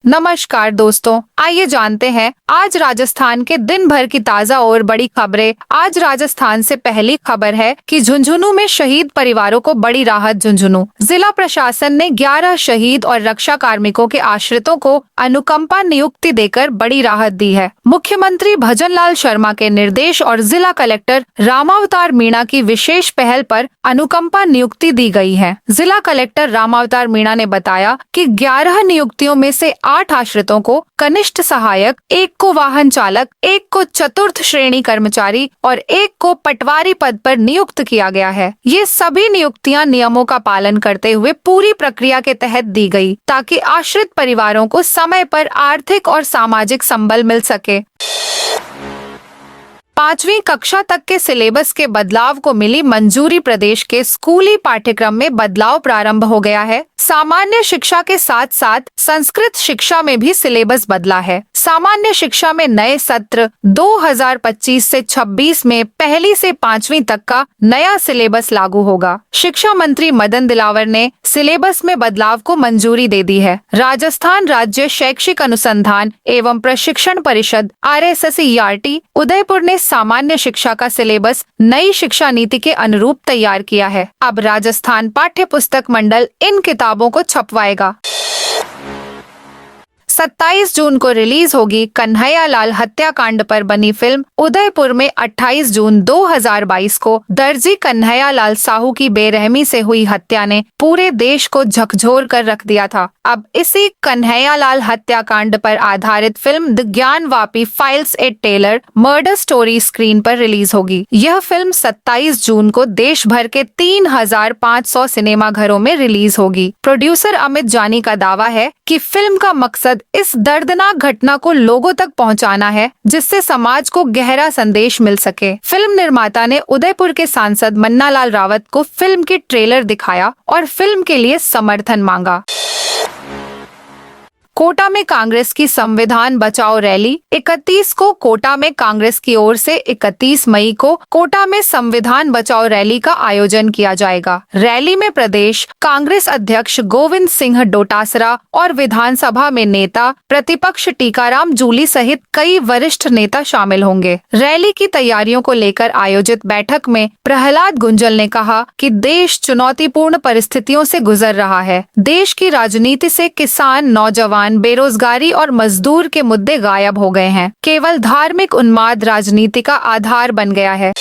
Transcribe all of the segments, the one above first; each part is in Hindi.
नमस्कार दोस्तों, आइए जानते हैं आज राजस्थान के दिन भर की ताजा और बड़ी खबरें। आज राजस्थान से पहली खबर है कि झुंझुनू में शहीद परिवारों को बड़ी राहत। झुंझुनू जिला प्रशासन ने 11 शहीद और रक्षा कार्मिकों के आश्रितों को अनुकंपा नियुक्ति देकर बड़ी राहत दी है। मुख्यमंत्री भजनलाल शर्मा के निर्देश और जिला कलेक्टर रामावतार मीणा की विशेष पहल पर अनुकंपा नियुक्ति दी गई है। जिला कलेक्टर रामावतार मीणा ने बताया कि 11 नियुक्तियों में से 8 आश्रितों को कनिष्ठ सहायक, 1 को वाहन चालक, 1 को चतुर्थ श्रेणी कर्मचारी और 1 को पटवारी पद पर नियुक्त किया गया है। ये सभी नियुक्तियां नियमों का पालन करते हुए पूरी प्रक्रिया के तहत दी गई, ताकि आश्रित परिवारों को समय पर आर्थिक और सामाजिक संबल मिल सके। 5वीं कक्षा तक के सिलेबस के बदलाव को मिली मंजूरी। प्रदेश के स्कूली पाठ्यक्रम में बदलाव प्रारंभ हो गया है। सामान्य शिक्षा के साथ साथ संस्कृत शिक्षा में भी सिलेबस बदला है। सामान्य शिक्षा में नए सत्र 2025 से 26 में 1ली से 5वीं तक का नया सिलेबस लागू होगा। शिक्षा मंत्री मदन दिलावर ने सिलेबस में बदलाव को मंजूरी दे दी है। राजस्थान राज्य शैक्षिक अनुसंधान एवं प्रशिक्षण परिषद RSSERT उदयपुर ने सामान्य शिक्षा का सिलेबस नई शिक्षा नीति के अनुरूप तैयार किया है। अब राजस्थान पाठ्य पुस्तक मंडल इन किताबों को छपवाएगा। 27 जून को रिलीज होगी कन्हैयालाल हत्याकांड पर बनी फिल्म। उदयपुर में 28 जून 2022 को दर्जी कन्हैयालाल साहू की बेरहमी से हुई हत्या ने पूरे देश को झकझोर कर रख दिया था। अब इसी कन्हैयालाल हत्याकांड पर आधारित film the Gyanvapi files a tailor murder story screen पर रिलीज होगी। यह फिल्म 27 जून को देश भर के 3500 सिनेमा घरों में रिलीज होगी। प्रोड्यूसर अमित जानी का दावा है कि फिल्म का मकसद इस दर्दनाक घटना को लोगों तक पहुंचाना है, जिससे समाज को गहरा संदेश मिल सके। फिल्म निर्माता ने उदयपुर के सांसद मन्नालाल रावत को फिल्म की ट्रेलर दिखाया और फिल्म के लिए समर्थन मांगा। कोटा में कांग्रेस की संविधान बचाओ रैली। 31 को कोटा में कांग्रेस की ओर से 31 मई को कोटा में संविधान बचाओ रैली का आयोजन किया जाएगा। रैली में प्रदेश कांग्रेस अध्यक्ष गोविंद सिंह डोटासरा और विधानसभा में नेता प्रतिपक्ष टीकाराम जूली सहित कई वरिष्ठ नेता शामिल होंगे। रैली की तैयारियों को लेकर आयोजित बैठक में प्रहलाद गुंजल ने कहा कि देश चुनौतीपूर्ण परिस्थितियों से गुजर रहा है। देश की राजनीति से किसान, नौजवान, बेरोजगारी और मजदूर के मुद्दे गायब हो गए हैं। केवल धार्मिक उन्माद राजनीति का आधार बन गया है।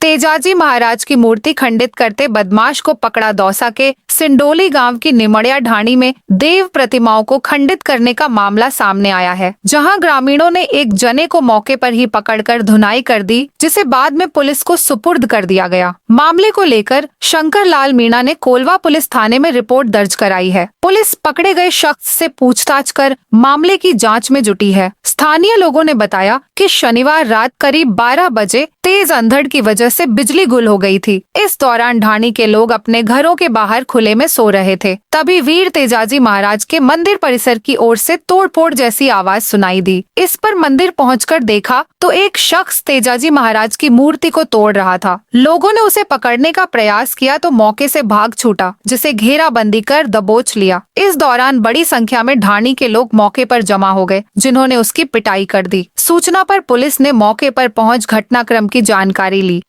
तेजाजी महाराज की मूर्ति खंडित करते बदमाश को पकड़ा। दौसा के सिंडोली गांव की निमड़िया ढाणी में देव प्रतिमाओं को खंडित करने का मामला सामने आया है, जहां ग्रामीणों ने एक जने को मौके पर ही पकड़कर धुनाई कर दी, जिसे बाद में पुलिस को सुपुर्द कर दिया गया। मामले को लेकर शंकर लाल मीणा ने कोलवा पुलिस थाने में रिपोर्ट दर्ज कराई है। पुलिस पकड़े गए शख्स से पूछताछ कर मामले की जाँच में जुटी है। स्थानीय लोगों ने बताया कि शनिवार रात करीब 12 बजे तेज अंधड़ की वजह से बिजली गुल हो गई थी। इस दौरान ढाणी के लोग अपने घरों के बाहर खुले में सो रहे थे। तभी वीर तेजाजी महाराज के मंदिर परिसर की ओर से तोड़फोड़ जैसी आवाज सुनाई दी। इस पर मंदिर पहुंचकर देखा तो एक शख्स तेजाजी महाराज की मूर्ति को तोड़ रहा था। लोगों ने उसे पकड़ने का प्रयास किया तो मौके से भाग छूटा, जिसे घेराबंदी कर दबोच लिया। इस दौरान बड़ी संख्या में ढाणी के लोग मौके पर जमा हो गए, जिन्होंने उसकी पिटाई कर दी। सूचना पर पुलिस ने मौके पर पहुंच घटनाक्रम की जानकारी ली।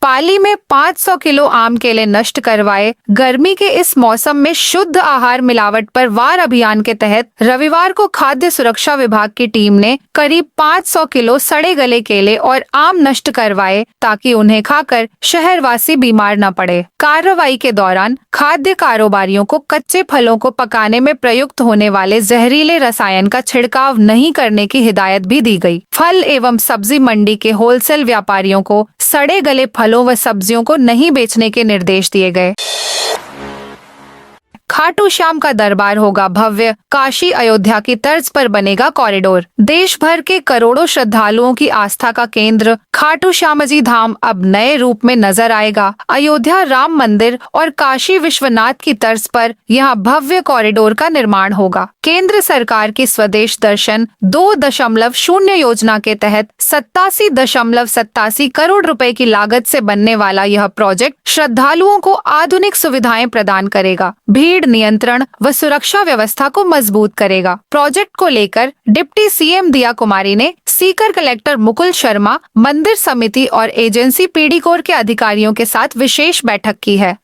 पाली में 500 किलो आम केले नष्ट करवाए। गर्मी के इस मौसम में शुद्ध आहार मिलावट पर वार अभियान के तहत रविवार को खाद्य सुरक्षा विभाग की टीम ने करीब 500 किलो सड़े गले केले और आम नष्ट करवाए, ताकि उन्हें खाकर शहरवासी बीमार न पड़े। कार्रवाई के दौरान खाद्य कारोबारियों को कच्चे फलों को पकाने में प्रयुक्त होने वाले जहरीले रसायन का छिड़काव नहीं करने की हिदायत भी दी गई। फल एवं सब्जी मंडी के होलसेल व्यापारियों को सड़े गले फलों व सब्जियों को नहीं बेचने के निर्देश दिए गए। खाटू श्याम का दरबार होगा भव्य। काशी अयोध्या की तर्ज पर बनेगा कॉरिडोर। देश भर के करोड़ों श्रद्धालुओं की आस्था का केंद्र खाटू श्याम जी धाम अब नए रूप में नजर आएगा। अयोध्या राम मंदिर और काशी विश्वनाथ की तर्ज पर यहाँ भव्य कॉरिडोर का निर्माण होगा। केंद्र सरकार की स्वदेश दर्शन 2.0 योजना के तहत 87.87 करोड़ रुपए की लागत से बनने वाला यह प्रोजेक्ट श्रद्धालुओं को आधुनिक सुविधाएं प्रदान करेगा, भीड़ नियंत्रण व सुरक्षा व्यवस्था को मजबूत करेगा। प्रोजेक्ट को लेकर डिप्टी सीएम दिया कुमारी ने सीकर कलेक्टर मुकुल शर्मा, मंदिर समिति और एजेंसी पीडी कोर के अधिकारियों के साथ विशेष बैठक की है।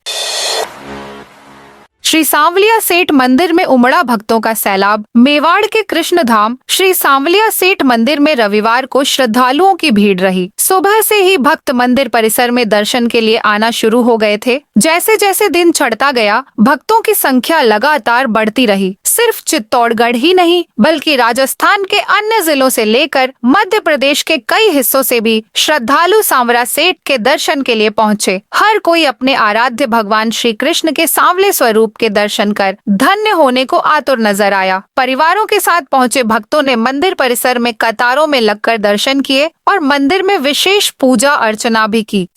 श्री सांवलिया सेठ मंदिर में उमड़ा भक्तों का सैलाब। मेवाड़ के कृष्ण धाम श्री सांवलिया सेठ मंदिर में रविवार को श्रद्धालुओं की भीड़ रही। सुबह से ही भक्त मंदिर परिसर में दर्शन के लिए आना शुरू हो गए थे। जैसे जैसे दिन चढ़ता गया, भक्तों की संख्या लगातार बढ़ती रही। सिर्फ चित्तौड़गढ़ ही नहीं बल्कि राजस्थान के अन्य जिलों से लेकर मध्य प्रदेश के कई हिस्सों से भी श्रद्धालु सांवरा सेठ के दर्शन के लिए पहुंचे। हर कोई अपने आराध्य भगवान श्री कृष्ण के सांवले स्वरूप के दर्शन कर धन्य होने को आतुर नजर आया। परिवारों के साथ पहुंचे भक्तों ने मंदिर परिसर में कतारों में लगकर दर्शन किए और मंदिर में विशेष पूजा अर्चना भी की।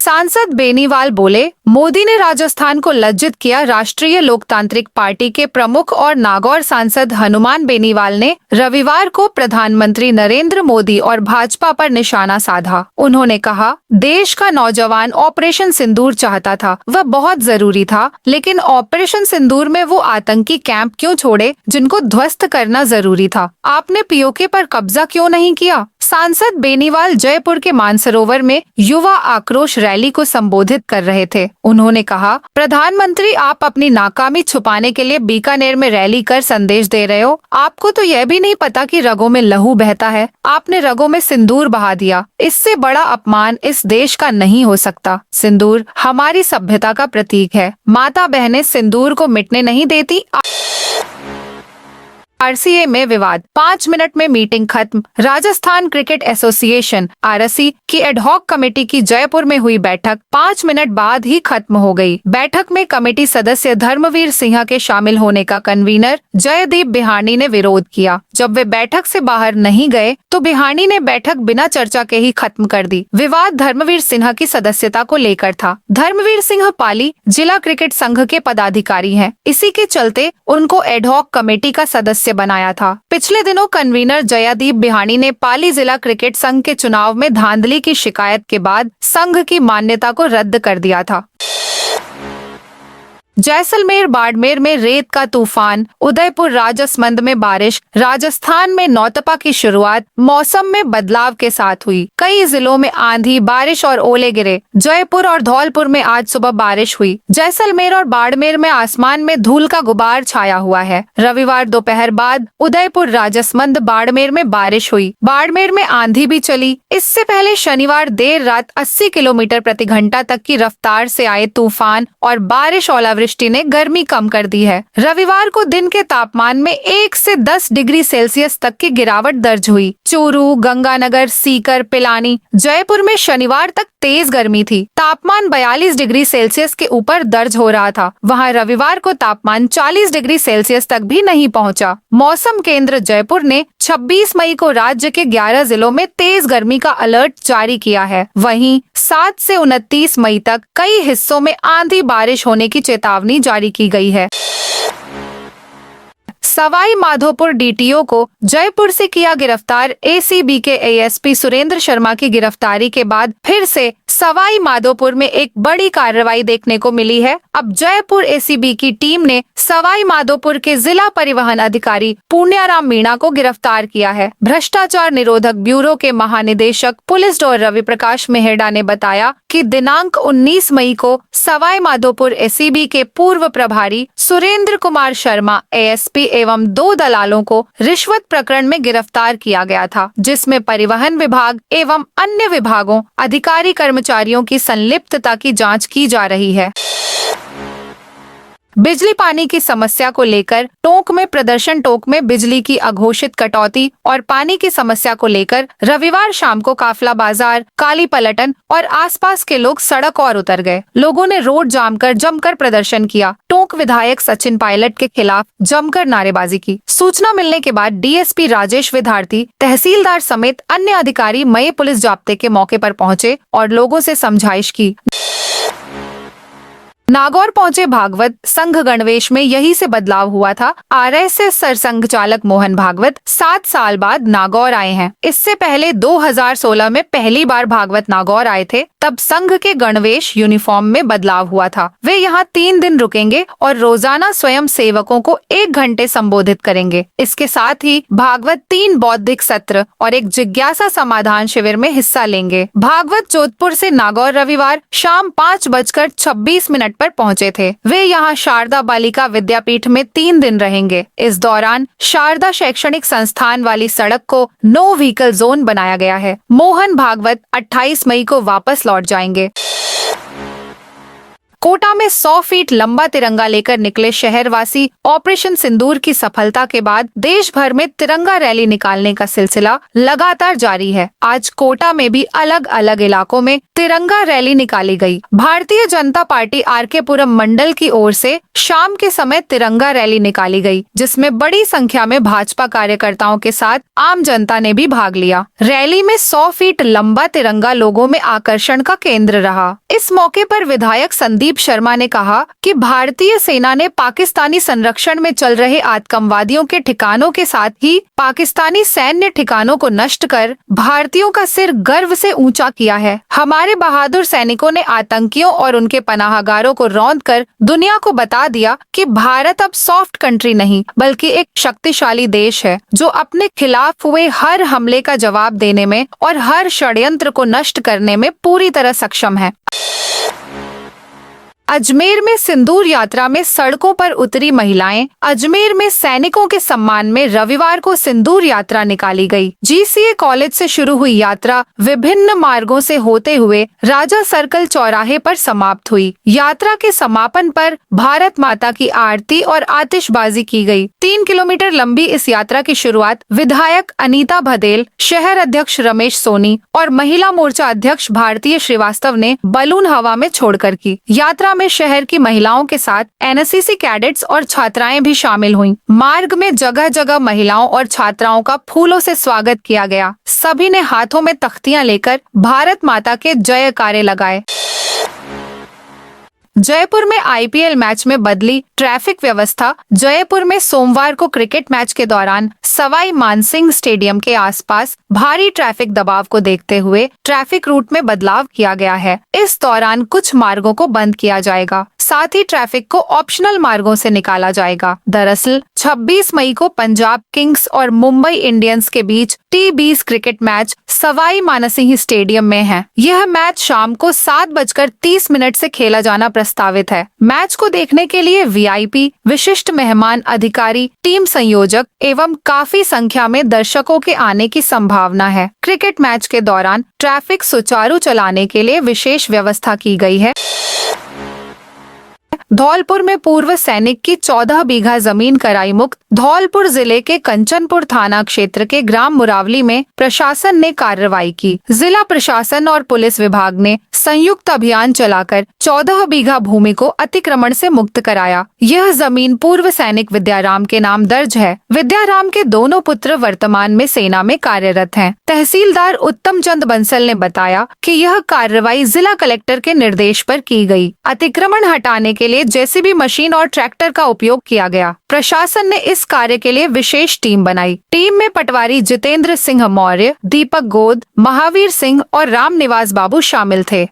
सांसद बेनीवाल बोले, मोदी ने राजस्थान को लज्जित किया। राष्ट्रीय लोकतांत्रिक पार्टी के प्रमुख और नागौर सांसद हनुमान बेनीवाल ने रविवार को प्रधानमंत्री नरेंद्र मोदी और भाजपा पर निशाना साधा। उन्होंने कहा, देश का नौजवान ऑपरेशन सिंदूर चाहता था, वह बहुत जरूरी था, लेकिन ऑपरेशन सिंदूर में वो आतंकी कैंप क्यों छोड़े जिनको ध्वस्त करना जरूरी था? आपने पीओके पर कब्जा क्यों नहीं किया? सांसद बेनीवाल जयपुर के मानसरोवर में युवा आक्रोश रैली को संबोधित कर रहे थे। उन्होंने कहा, प्रधानमंत्री, आप अपनी नाकामी छुपाने के लिए बीकानेर में रैली कर संदेश दे रहे हो। आपको तो यह भी नहीं पता कि रगों में लहू बहता है। आपने रगों में सिंदूर बहा दिया। इससे बड़ा अपमान इस देश का नहीं हो सकता। सिंदूर हमारी सभ्यता का प्रतीक है। माता बहनें सिंदूर को मिटने नहीं देती। आरसीए में विवाद, 5 मिनट में मीटिंग खत्म। राजस्थान क्रिकेट एसोसिएशन आरसी की एडहॉक कमेटी की जयपुर में हुई बैठक 5 मिनट बाद ही खत्म हो गई। बैठक में कमेटी सदस्य धर्मवीर सिंह के शामिल होने का कन्वीनर जयदीप बिहानी ने विरोध किया। जब वे बैठक से बाहर नहीं गए तो बिहानी ने बैठक बिना चर्चा के ही खत्म कर दी। विवाद धर्मवीर सिंह की सदस्यता को लेकर था। धर्मवीर सिंह पाली जिला क्रिकेट संघ के पदाधिकारी हैं। इसी के चलते उनको एडहॉक कमेटी का सदस्य बनाया था। पिछले दिनों कन्वीनर जयदीप बिहानी ने पाली जिला क्रिकेट संघ के चुनाव में धांधली की शिकायत के बाद संघ की मान्यता को रद्द कर दिया था। जैसलमेर बाड़मेर में रेत का तूफान, उदयपुर राजसमंद में बारिश। राजस्थान में नौतपा की शुरुआत मौसम में बदलाव के साथ हुई। कई जिलों में आंधी, बारिश और ओले गिरे। जयपुर और धौलपुर में आज सुबह बारिश हुई। जैसलमेर और बाड़मेर में आसमान में धूल का गुबार छाया हुआ है। रविवार दोपहर बाद उदयपुर, राजसमंद, बाड़मेर में बारिश हुई। बाड़मेर में आंधी भी चली। इससे पहले शनिवार देर रात 80 किलोमीटर प्रति घंटा तक की रफ्तार से आए तूफान और बारिश ओलावृष्टि ने गर्मी कम कर दी है। रविवार को दिन के तापमान में 1 से 10 डिग्री सेल्सियस तक की गिरावट दर्ज हुई। चूरू, गंगानगर, सीकर, पिलानी, जयपुर में शनिवार तक तेज गर्मी थी। तापमान 42 डिग्री सेल्सियस के ऊपर दर्ज हो रहा था। वहां रविवार को तापमान 40 डिग्री सेल्सियस तक भी नहीं पहुंचा। मौसम केंद्र जयपुर ने 26 मई को राज्य के 11 जिलों में तेज गर्मी का अलर्ट जारी किया है। वहीं 7 से 29 मई तक कई हिस्सों में आंधी बारिश होने की चेतावनी जारी की गई है। सवाई माधोपुर डीटीओ को जयपुर से किया गिरफ्तार। एसीबी के एएसपी सुरेंद्र शर्मा की गिरफ्तारी के बाद फिर से सवाई माधोपुर में एक बड़ी कार्रवाई देखने को मिली है। अब जयपुर एसीबी की टीम ने सवाई माधोपुर के जिला परिवहन अधिकारी पुण्याराम मीणा को गिरफ्तार किया है। भ्रष्टाचार निरोधक ब्यूरो के महानिदेशक पुलिस डॉ रवि प्रकाश मेहड़ा ने बताया कि दिनांक 19 मई को सवाई माधोपुर एसीबी के पूर्व प्रभारी सुरेंद्र कुमार शर्मा एएसपी एवं 2 दलालों को रिश्वत प्रकरण में गिरफ्तार किया गया था, जिसमें परिवहन विभाग एवं अन्य विभागों, अधिकारी, कर्मचारियों की संलिप्तता की जांच की जा रही है। बिजली पानी की समस्या को लेकर टोंक में प्रदर्शन। टोंक में बिजली की अघोषित कटौती और पानी की समस्या को लेकर रविवार शाम को काफला बाजार, काली पलटन और आसपास के लोग सड़क और उतर गए। लोगों ने रोड जाम कर जमकर प्रदर्शन किया। टोंक विधायक सचिन पायलट के खिलाफ जमकर नारेबाजी की। सूचना मिलने के बाद डीएसपी राजेश विद्यार्थी, तहसीलदार समेत अन्य अधिकारी मई पुलिस जाब्ते के मौके पर पहुंचे और लोगों से समझाइश की। नागौर पहुंचे भागवत संघ गणवेश में यही से बदलाव हुआ था। आरएसएस सरसंघ चालक मोहन भागवत 7 साल बाद नागौर आए हैं। इससे पहले 2016 में पहली बार भागवत नागौर आए थे, तब संघ के गणवेश यूनिफॉर्म में बदलाव हुआ था। वे यहाँ 3 दिन रुकेंगे और रोजाना स्वयं सेवकों को 1 घंटे संबोधित करेंगे। इसके साथ ही भागवत 3 बौद्धिक सत्र और एक जिज्ञासा समाधान शिविर में हिस्सा लेंगे। भागवत जोधपुर से नागौर रविवार शाम 5:26 पर पहुँचे थे। वे यहाँ शारदा बालिका विद्यापीठ में 3 दिन रहेंगे। इस दौरान शारदा शैक्षणिक संस्थान वाली सड़क को नो व्हीकल जोन बनाया गया है। मोहन भागवत 28 मई को वापस लौट जाएंगे। कोटा में 100 फीट लंबा तिरंगा लेकर निकले शहरवासी ऑपरेशन सिंदूर की सफलता के बाद देश भर में तिरंगा रैली निकालने का सिलसिला लगातार जारी है। आज कोटा में भी अलग अलग इलाकों में तिरंगा रैली निकाली गई। भारतीय जनता पार्टी आरके पुरम मंडल की ओर से शाम के समय तिरंगा रैली निकाली गई, जिसमें बड़ी संख्या में भाजपा कार्यकर्ताओं के साथ आम जनता ने भी भाग लिया। रैली में 100 फीट लंबा तिरंगा लोगों में आकर्षण का केंद्र रहा। इस मौके पर विधायक संदीप शर्मा ने कहा कि भारतीय सेना ने पाकिस्तानी संरक्षण में चल रहे आतंकवादियों के ठिकानों के साथ ही पाकिस्तानी सैन्य ठिकानों को नष्ट कर भारतीयों का सिर गर्व से ऊंचा किया है। हमारे बहादुर सैनिकों ने आतंकियों और उनके पनाहगारों को रौंद कर दुनिया को बता दिया कि भारत अब सॉफ्ट कंट्री नहीं बल्कि एक शक्तिशाली देश है, जो अपने खिलाफ हुए हर हमले का जवाब देने में और हर षड्यंत्र को नष्ट करने में पूरी तरह सक्षम है। अजमेर में सिंदूर यात्रा में सड़कों पर उतरी महिलाएं। अजमेर में सैनिकों के सम्मान में रविवार को सिंदूर यात्रा निकाली गई। जीसीए कॉलेज से शुरू हुई यात्रा विभिन्न मार्गों से होते हुए राजा सर्कल चौराहे पर समाप्त हुई। यात्रा के समापन पर भारत माता की आरती और आतिशबाजी की गई। 3 किलोमीटर लंबी इस यात्रा की शुरुआत विधायक अनीता भदेल, शहर अध्यक्ष रमेश सोनी और महिला मोर्चा अध्यक्ष भारतीय श्रीवास्तव ने बलून हवा में छोड़कर की। यात्रा में शहर की महिलाओं के साथ एनएससीसी कैडेट्स और छात्राएं भी शामिल हुईं। मार्ग में जगह जगह महिलाओं और छात्राओं का फूलों से स्वागत किया गया। सभी ने हाथों में तख्तियां लेकर भारत माता के जयकारे लगाए। जयपुर में आईपीएल मैच में बदली ट्रैफिक व्यवस्था। जयपुर में सोमवार को क्रिकेट मैच के दौरान सवाई मानसिंह स्टेडियम के आसपास भारी ट्रैफिक दबाव को देखते हुए ट्रैफिक रूट में बदलाव किया गया है। इस दौरान कुछ मार्गों को बंद किया जाएगा, साथ ही ट्रैफिक को ऑप्शनल मार्गों से निकाला जाएगा। दरअसल 26 मई को पंजाब किंग्स और मुंबई इंडियंस के बीच T20 cricket match Sawai Mansingh stadium में है। यह मैच शाम को 7:30 से खेला जाना प्रस्तावित है। मैच को देखने के लिए वीआईपी, विशिष्ट मेहमान अधिकारी, टीम संयोजक एवं काफी संख्या में दर्शकों के आने की संभावना है। क्रिकेट मैच के दौरान ट्रैफिक सुचारू चलाने के लिए विशेष व्यवस्था की गई है। धौलपुर में पूर्व सैनिक की 14 बीघा जमीन कराई मुक्त। धौलपुर जिले के कंचनपुर थाना क्षेत्र के ग्राम मुरावली में प्रशासन ने कार्रवाई की। जिला प्रशासन और पुलिस विभाग ने संयुक्त अभियान चलाकर 14 बीघा भूमि को अतिक्रमण से मुक्त कराया। यह जमीन पूर्व सैनिक विद्याराम के नाम दर्ज है। विद्याराम के दोनों पुत्र वर्तमान में सेना में कार्यरत हैं। तहसीलदार उत्तम चंद बंसल ने बताया कि यह कार्रवाई जिला कलेक्टर के निर्देश पर की गई। अतिक्रमण हटाने के लिए जेसीबी मशीन और ट्रैक्टर का उपयोग किया गया। प्रशासन ने इस कार्य के लिए विशेष टीम बनाई। टीम में पटवारी जितेंद्र सिंह मौर्य, दीपक गोद, महावीर सिंह और राम निवास बाबू शामिल थे।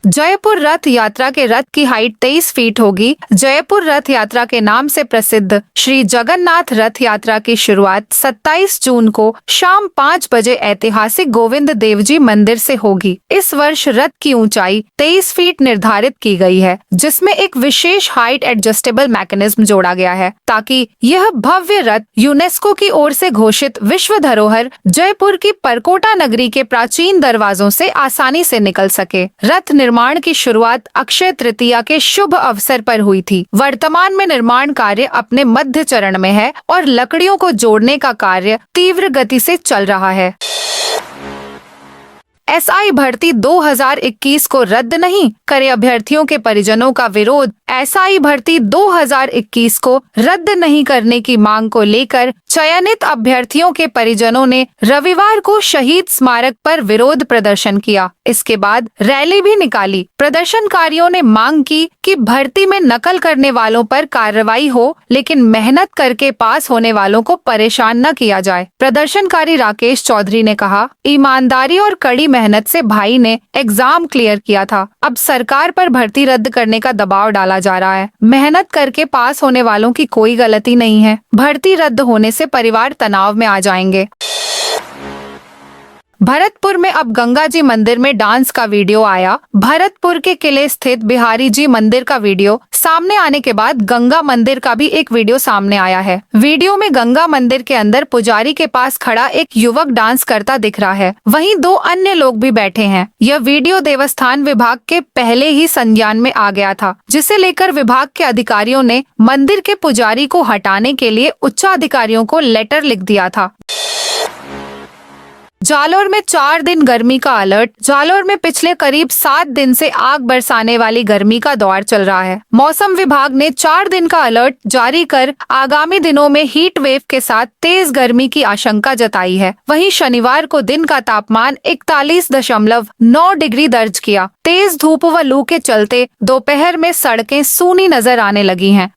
जयपुर रथ यात्रा के रथ की हाइट 23 फीट होगी। जयपुर रथ यात्रा के नाम से प्रसिद्ध श्री जगन्नाथ रथ यात्रा की शुरुआत 27 जून को शाम 5 बजे ऐतिहासिक गोविंद देवजी मंदिर से होगी। इस वर्ष रथ की ऊंचाई 23 फीट निर्धारित की गई है, जिसमें एक विशेष हाइट एडजस्टेबल मैकेनिज्म जोड़ा गया है, ताकि यह भव्य रथ यूनेस्को की ओर से घोषित विश्व धरोहर जयपुर की परकोटा नगरी के प्राचीन दरवाजों से आसानी से निकल सके। रथ निर्माण की शुरुआत अक्षय तृतीया के शुभ अवसर पर हुई थी। वर्तमान में निर्माण कार्य अपने मध्य चरण में है और लकड़ियों को जोड़ने का कार्य तीव्र गति से चल रहा है। एसआई भर्ती 2021 को रद्द नहीं करे अभ्यर्थियों के परिजनों का विरोध। एसआई भर्ती 2021 को रद्द नहीं करने की मांग को लेकर चयनित अभ्यर्थियों के परिजनों ने रविवार को शहीद स्मारक पर विरोध प्रदर्शन किया। इसके बाद रैली भी निकाली। प्रदर्शनकारियों ने मांग की कि भर्ती में नकल करने वालों पर कार्रवाई हो, लेकिन मेहनत करके पास होने वालों को परेशान न किया जाए। प्रदर्शनकारी राकेश चौधरी ने कहा, ईमानदारी और कड़ी मेहनत से भाई ने एग्जाम क्लियर किया था। अब सरकार पर भर्ती रद्द करने का दबाव डाला जा रहा है। मेहनत करके पास होने वालों की कोई गलती नहीं है। भर्ती रद्द होने से परिवार तनाव में आ जाएंगे। भरतपुर में अब गंगा जी मंदिर में डांस का वीडियो आया। भरतपुर के किले स्थित बिहारी जी मंदिर का वीडियो सामने आने के बाद गंगा मंदिर का भी एक वीडियो सामने आया है। वीडियो में गंगा मंदिर के अंदर पुजारी के पास खड़ा एक युवक डांस करता दिख रहा है। वहीं 2 अन्य लोग भी बैठे हैं। यह वीडियो देवस्थान विभाग के पहले ही संज्ञान में आ गया था, जिसे लेकर विभाग के अधिकारियों ने मंदिर के पुजारी को हटाने के लिए उच्चाधिकारियों को लेटर लिख दिया था। जालोर में 4 दिन गर्मी का अलर्ट। जालोर में पिछले करीब 7 दिन से आग बरसाने वाली गर्मी का दौर चल रहा है। मौसम विभाग ने 4 दिन का अलर्ट जारी कर आगामी दिनों में हीट वेव के साथ तेज गर्मी की आशंका जताई है। वहीं शनिवार को दिन का तापमान 41.9 डिग्री दर्ज किया। तेज धूप व लू के चलते दोपहर में सड़कें सूनी नजर आने लगी हैं।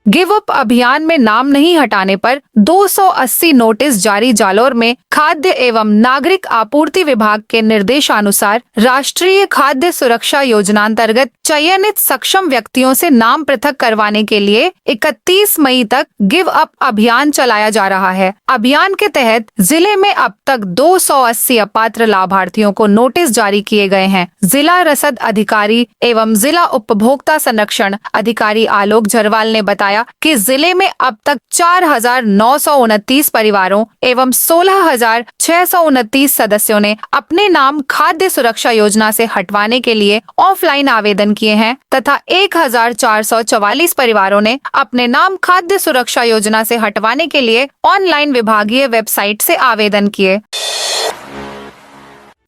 गिव अप अभियान में नाम नहीं हटाने पर 280 नोटिस जारी। जालोर में खाद्य एवं नागरिक आपूर्ति विभाग के निर्देशानुसार राष्ट्रीय खाद्य सुरक्षा योजना अंतर्गत चयनित सक्षम व्यक्तियों से नाम पृथक करवाने के लिए 31 मई तक गिव अप अभियान चलाया जा रहा है। अभियान के तहत जिले में अब तक 280 अपात्र लाभार्थियों को नोटिस जारी किए गए हैं। जिला रसद अधिकारी एवं जिला उपभोक्ता संरक्षण अधिकारी आलोक झरवाल ने बताया कि जिले में अब तक 4,929 परिवारों एवं 16,629 सदस्यों ने अपने नाम खाद्य सुरक्षा योजना से हटवाने के लिए ऑफलाइन आवेदन किए हैं तथा 1,444 परिवारों ने अपने नाम खाद्य सुरक्षा योजना से हटवाने के लिए ऑनलाइन विभागीय वेबसाइट से आवेदन किए।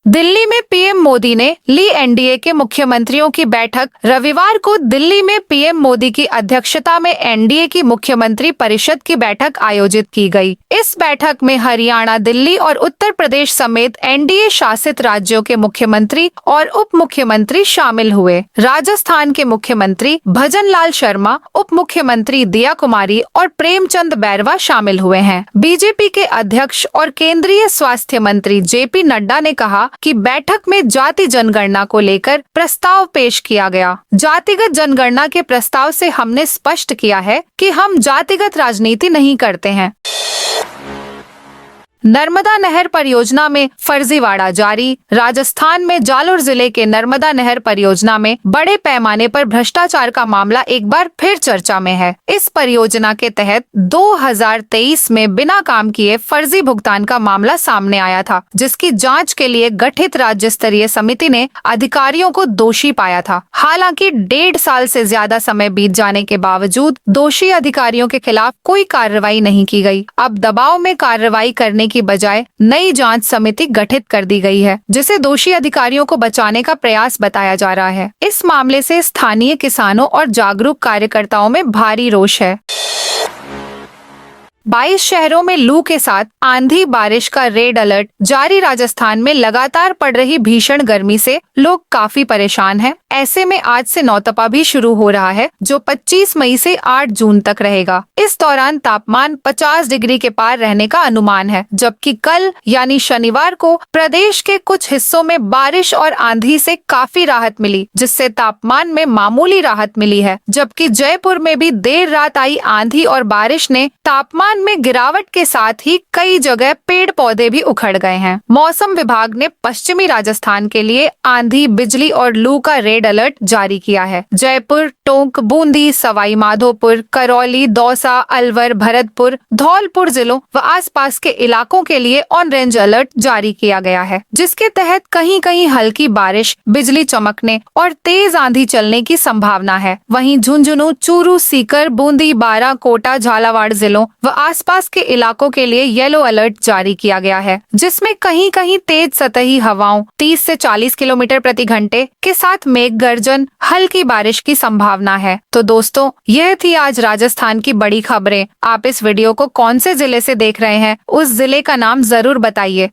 दिल्ली में पीएम मोदी ने ली एनडीए के मुख्यमंत्रियों की बैठक। रविवार को दिल्ली में पीएम मोदी की अध्यक्षता में एनडीए की मुख्यमंत्री परिषद की बैठक आयोजित की गई। इस बैठक में हरियाणा, दिल्ली और उत्तर प्रदेश समेत एनडीए शासित राज्यों के मुख्यमंत्री और उप मुख्यमंत्री शामिल हुए। राजस्थान के मुख्यमंत्री भजन लाल शर्मा, उप मुख्यमंत्री दिया कुमारी और प्रेमचंद बैरवा शामिल हुए हैं। बीजेपी के अध्यक्ष और केंद्रीय स्वास्थ्य मंत्री जेपी नड्डा ने कहा कि बैठक में जाति जनगणना को लेकर प्रस्ताव पेश किया गया। जातिगत जनगणना के प्रस्ताव से हमने स्पष्ट किया है कि हम जातिगत राजनीति नहीं करते हैं। नर्मदा नहर परियोजना में फर्जीवाड़ा जारी। राजस्थान में जालोर जिले के नर्मदा नहर परियोजना में बड़े पैमाने पर भ्रष्टाचार का मामला एक बार फिर चर्चा में है। इस परियोजना के तहत 2023 में बिना काम किए फर्जी भुगतान का मामला सामने आया था, जिसकी जांच के लिए गठित राज्य स्तरीय समिति ने अधिकारियों को दोषी पाया था। हालांकि 1.5 साल से ज्यादा समय बीत जाने के बावजूद दोषी अधिकारियों के खिलाफ कोई कार्रवाई नहीं की गई। अब दबाव में कार्रवाई करने की बजाय नई जांच समिति गठित कर दी गई है, जिसे दोषी अधिकारियों को बचाने का प्रयास बताया जा रहा है। इस मामले से स्थानीय किसानों और जागरूक कार्यकर्ताओं में भारी रोष है। 22 शहरों में लू के साथ आंधी बारिश का रेड अलर्ट जारी। राजस्थान में लगातार पड़ रही भीषण गर्मी से लोग काफी परेशान हैं। ऐसे में आज से नौतपा भी शुरू हो रहा है, जो 25 मई से 8 जून तक रहेगा। इस दौरान तापमान 50 डिग्री के पार रहने का अनुमान है, जबकि कल यानी शनिवार को प्रदेश के कुछ हिस्सों में बारिश और आंधी से काफी राहत मिली, जिससे तापमान में मामूली राहत मिली है। जबकि जयपुर में भी देर रात आई आंधी और बारिश ने तापमान में गिरावट के साथ ही कई जगह पेड़ पौधे भी उखड़ गए हैं। मौसम विभाग ने पश्चिमी राजस्थान के लिए आंधी, बिजली और लू का रेड अलर्ट जारी किया है। जयपुर, टोंक, बूंदी, सवाई माधोपुर, करौली, दौसा, अलवर, भरतपुर, धौलपुर जिलों व आसपास के इलाकों के लिए ऑरेंज अलर्ट जारी किया गया है, जिसके तहत कहीं कहीं हल्की बारिश, बिजली चमकने और तेज आंधी चलने की संभावना है। वहीं झुंझुनू, चूरू, सीकर, बूंदी, बारां, कोटा, झालावाड़ जिलों व आसपास के इलाकों के लिए येलो अलर्ट जारी किया गया है, जिसमें कहीं कहीं तेज सतही हवाओं 30 से 40 किलोमीटर प्रति घंटे के साथ मेघ गर्जन, हल्की बारिश की संभावना है। तो दोस्तों, यह थी आज राजस्थान की बड़ी खबरें। आप इस वीडियो को कौन से जिले से देख रहे हैं, उस जिले का नाम जरूर बताइए।